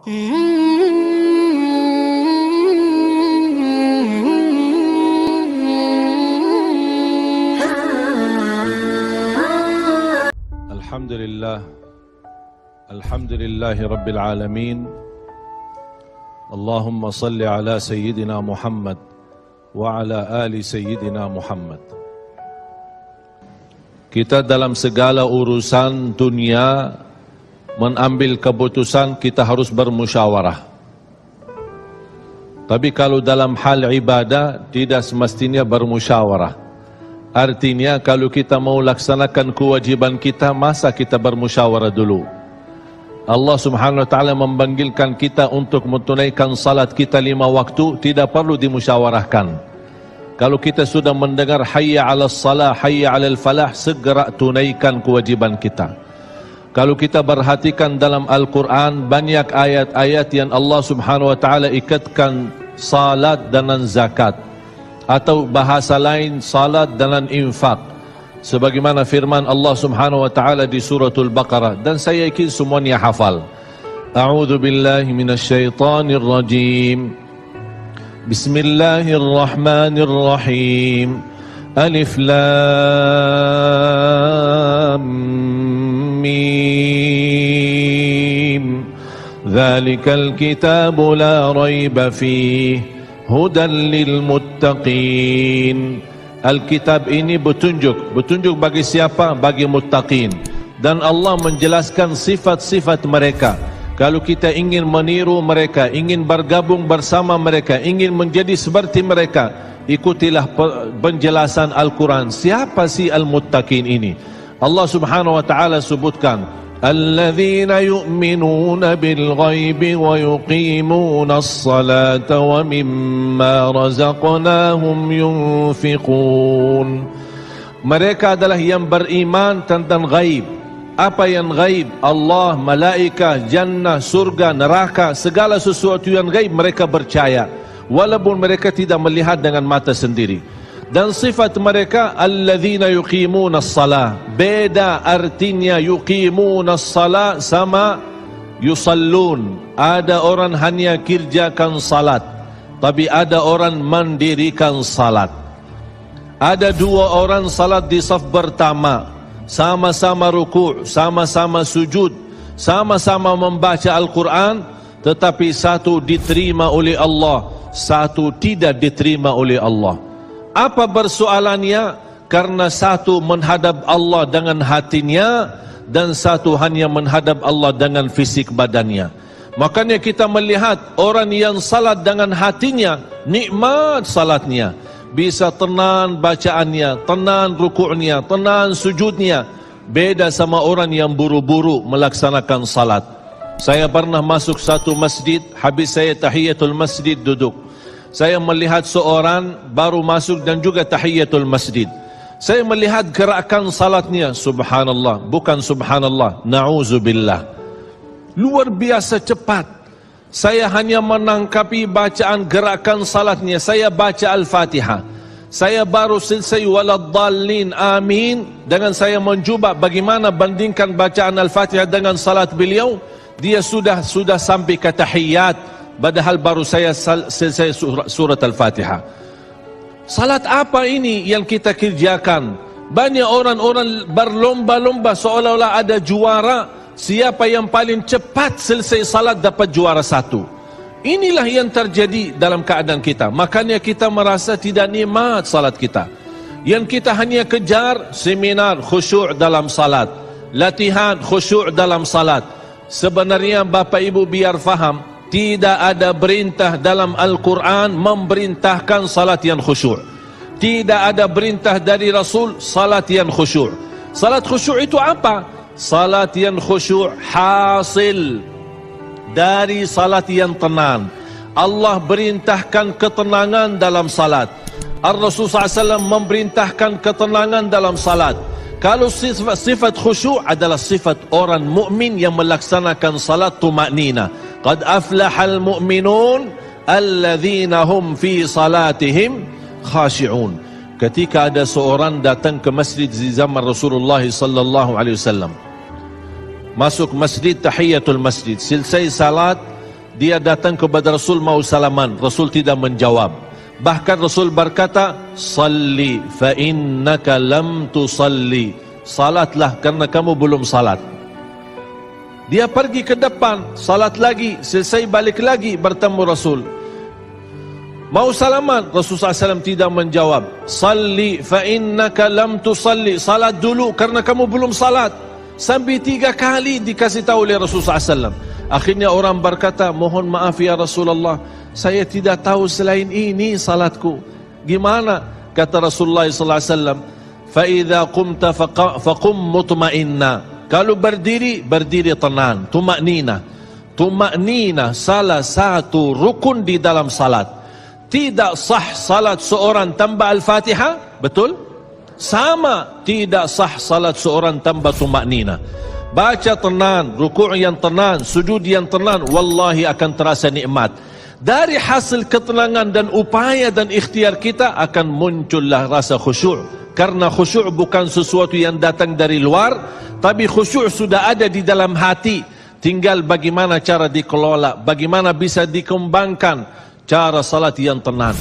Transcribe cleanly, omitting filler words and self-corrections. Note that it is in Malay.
Alhamdulillahi Rabbil Alamin. Allahumma salli ala Sayyidina Muhammad wa ala ali Sayyidina Muhammad. Kita dalam segala urusan dunia mengambil keputusan kita harus bermusyawarah. Tapi kalau dalam hal ibadah tidak semestinya bermusyawarah. Artinya kalau kita mau laksanakan kewajiban kita, masa kita bermusyawarah dulu? Allah Subhanahu wa taala memanggilkan kita untuk menunaikan salat kita 5 waktu, tidak perlu dimusyawarahkan. Kalau kita sudah mendengar hayya 'alas salah, hayya 'alal falah, segera tunaikan kewajiban kita. Kalau kita perhatikan dalam Al-Quran, banyak ayat-ayat yang Allah Subhanahu wa taala ikatkan salat dengan zakat, atau bahasa lain salat dengan infak. Sebagaimana firman Allah Subhanahu wa taala di suratul Baqarah, dan saya yakin semuanya hafal. A'udzu billahi minasyaitonir rajim. Bismillahirrahmanirrahim. Alif lam mim. Dzalikal kitabu la raiba fihi hudan lil muttaqin. Alkitab ini petunjuk bagi siapa? Bagi muttaqin. Dan Allah menjelaskan sifat-sifat mereka. Kalau kita ingin meniru mereka, ingin bergabung bersama mereka, ingin menjadi seperti mereka, ikutilah penjelasan Al-Quran. Siapa sih al-muttaqin ini? Allah Subhanahu wa taala sebutkan, alladzina yu'minuna bil ghaibi wa yuqimuna as-salata wa mimma razaqnahum yunfiqun. Mereka adalah yang beriman tentang ghaib. Apa yang ghaib? Allah, malaikat, jannah, surga, neraka, segala sesuatu yang ghaib mereka percaya, walaupun mereka tidak melihat dengan mata sendiri. Dan sifat mereka alladzina yuqimuna as-salah. Beda artinya yuqimuna as-salah sama yusallun. Ada orang hanya kerjakan salat, tapi ada orang mendirikan salat. Ada 2 orang salat di saf pertama, sama-sama ruku', sama-sama sujud, sama-sama membaca Al-Quran, tetapi satu diterima oleh Allah, satu tidak diterima oleh Allah. Apa persoalannya? Karena satu menghadap Allah dengan hatinya, dan satu hanya menghadap Allah dengan fisik badannya. Makanya kita melihat orang yang salat dengan hatinya, nikmat salatnya, bisa tenang bacaannya, tenang rukuknya, tenang sujudnya. Beda sama orang yang buru-buru melaksanakan salat. Saya pernah masuk satu masjid, habis saya tahiyatul masjid duduk. Saya melihat seorang baru masuk dan juga tahiyatul masjid. Saya melihat gerakan salatnya, subhanallah, bukan subhanallah, na'udzubillah. Luar biasa cepat. Saya hanya menangkapi bacaan gerakan salatnya. Saya baca Al-Fatihah. Saya baru selesai waladdallin amin. Dengan saya mencuba bagaimana bandingkan bacaan Al-Fatihah dengan salat beliau, dia sudah sampai ke tahiyat. Padahal baru saya selesai surat Al-Fatihah. Salat apa ini yang kita kerjakan? Banyak orang-orang berlomba-lomba seolah-olah ada juara. Siapa yang paling cepat selesai salat dapat juara 1. Inilah yang terjadi dalam keadaan kita. Makanya kita merasa tidak nikmat salat kita. Yang kita hanya kejar seminar khusyuk dalam salat, latihan khusyuk dalam salat. Sebenarnya Bapak Ibu biar faham, tidak ada perintah dalam Al-Quran memerintahkan salat yang khusyuk. Tidak ada perintah dari Rasul salat yang khusyuk. Salat khusyuk itu apa? Salat yang khusyuk hasil dari salat yang tenang. Allah perintahkan ketenangan dalam salat. Ar-Rasul SAW memerintahkan ketenangan dalam salat. Kalau sifat khusyuk adalah sifat orang mukmin yang melaksanakan salat tuma'nina. Qad aflahal mu'minun alladzina hum fi salatihim khashi'un. Ketika ada seorang datang ke masjid di zaman Rasulullah sallallahu alaihi wasallam, masuk masjid tahiyatul masjid, selesai salat, dia datang kepada Rasul mau salaman, Rasul tidak menjawab. Bahkan Rasul berkata, salli fa innaka lam tusalli, salatlah karena kamu belum salat. Dia pergi ke depan, salat lagi, selesai balik lagi bertemu Rasul. Mau salaman, Rasulullah SAW tidak menjawab. Salli fa innaka lam tusalli, salat dulu karena kamu belum salat. Sampai 3 kali dikasih tahu oleh Rasulullah SAW. Akhirnya orang berkata, mohon maaf ya Rasulullah, saya tidak tahu selain ini salatku. Gimana? Kata Rasulullah SAW, fa idza qumta faqum mutma'inna. Kalau berdiri, berdiri tenang, tumaknina. Tumaknina salah satu rukun di dalam salat. Tidak sah salat seorang tanpa Al-Fatihah, betul? Sama tidak sah salat seorang tanpa tumaknina. Baca tenang, rukuk yang tenang, sujud yang tenang, wallahi akan terasa nikmat. Dari hasil ketenangan dan upaya dan ikhtiar kita akan muncullah rasa khusyuk. Karena khusyuk bukan sesuatu yang datang dari luar, tapi khusyuk sudah ada di dalam hati. Tinggal bagaimana cara dikelola, bagaimana bisa dikembangkan cara salat yang tenang.